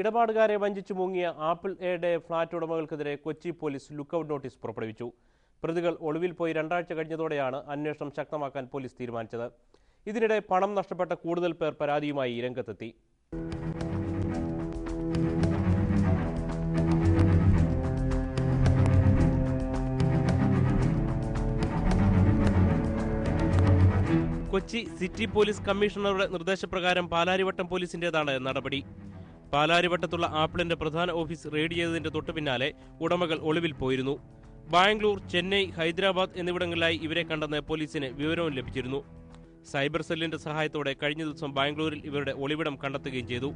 ഇടപാടുകാരെ വഞ്ചിച്ചു മുങ്ങിയ ആപ്പിൾ എയുടെ ഫ്ളാറ്റ് ഉടമകൾക്കെതിരെ കൊച്ചി പോലീസ് ലുക്കൌട്ട് നോട്ടീസ് പുറപ്പെടുവിച്ചു. പ്രതികൾ ഒളിവിൽ പോയി 2 ആഴ്ച കഴിഞ്ഞതോടെയാണ് അന്വേഷണം ശക്തമാക്കാൻ പോലീസ് തീരുമാനിച്ചത്. ഇതിനിടെ പണം നഷ്ടപ്പെട്ട കൂടുതൽ പേർ പരാതിയുമായി രംഗത്തെത്തി. കൊച്ചി സിറ്റി പോലീസ് കമ്മീഷണറുടെ നിർദ്ദേശപ്രകാരം പാലാരിവട്ടം പോലീസിന്റേതാണ് നടപടി. പാലാരിവട്ടത്തുള്ള ആപ്പിളിന്റെ പ്രധാന ഓഫീസ് റെയ്ഡ് ചെയ്തതിന്റെ തൊട്ടു പിന്നാലെ ഉടമകൾ ഒളിവിൽ പോയിരുന്നു. ബാംഗ്ലൂർ, ചെന്നൈ, ഹൈദരാബാദ് എന്നിവിടങ്ങളിലായി ഇവരെ കണ്ടെന്ന് പോലീസിന് വിവരവും ലഭിച്ചിരുന്നു. സൈബർ സെല്ലിന്റെ സഹായത്തോടെ കഴിഞ്ഞ ദിവസം ബാംഗ്ലൂരിൽ ഇവരുടെ ഒളിവിടം കണ്ടെത്തുകയും ചെയ്തു.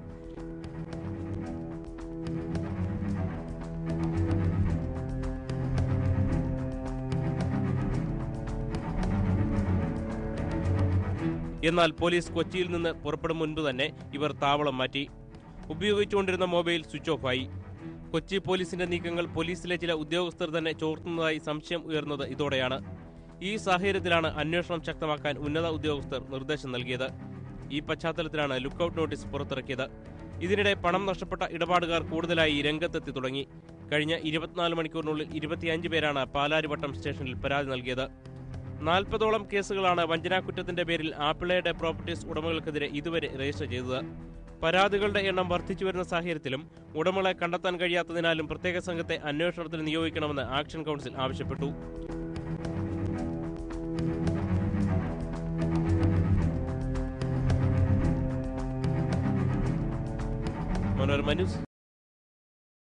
എന്നാൽ പോലീസ് കൊച്ചിയിൽ നിന്ന് പുറപ്പെടും മുൻപ് തന്നെ ഇവർ താവളം മാറ്റി. ഉപയോഗിച്ചുകൊണ്ടിരുന്ന മൊബൈൽ സ്വിച്ച് ഓഫായി. കൊച്ചി പോലീസിന്റെ നീക്കങ്ങൾ പോലീസിലെ ചില ഉദ്യോഗസ്ഥർ തന്നെ ചോർത്തുന്നതായി സംശയം ഉയർന്നത് ഇതോടെയാണ്. ഈ സാഹചര്യത്തിലാണ് അന്വേഷണം ശക്തമാക്കാൻ ഉന്നത ഉദ്യോഗസ്ഥർ നിർദ്ദേശം നൽകിയത്. ഈ പശ്ചാത്തലത്തിലാണ് ലുക്കൌട്ട് നോട്ടീസ് പുറത്തിറക്കിയത്. ഇതിനിടെ പണം നഷ്ടപ്പെട്ട ഇടപാടുകാർ കൂടുതലായി രംഗത്തെത്തി തുടങ്ങി. കഴിഞ്ഞ 24 മണിക്കൂറിനുള്ളിൽ 25 പേരാണ് പാലാരിവട്ടം സ്റ്റേഷനിൽ പരാതി നൽകിയത്. 40ഓളം കേസുകളാണ് വഞ്ചനാക്കുറ്റത്തിന്റെ പേരിൽ ആപ്പിളയുടെ പ്രോപ്പർട്ടീസ് ഉടമകൾക്കെതിരെ ഇതുവരെ രജിസ്റ്റർ ചെയ്തത്. പരാതികളുടെ എണ്ണം വർദ്ധിച്ചുവരുന്ന സാഹചര്യത്തിലും ഉടമകളെ കണ്ടെത്താൻ കഴിയാത്തതിനാലും പ്രത്യേക സംഘത്തെ അന്വേഷണത്തിന് നിയോഗിക്കണമെന്ന് ആക്ഷൻ കൗൺസിൽ ആവശ്യപ്പെട്ടു. മനോരമ ന്യൂസ്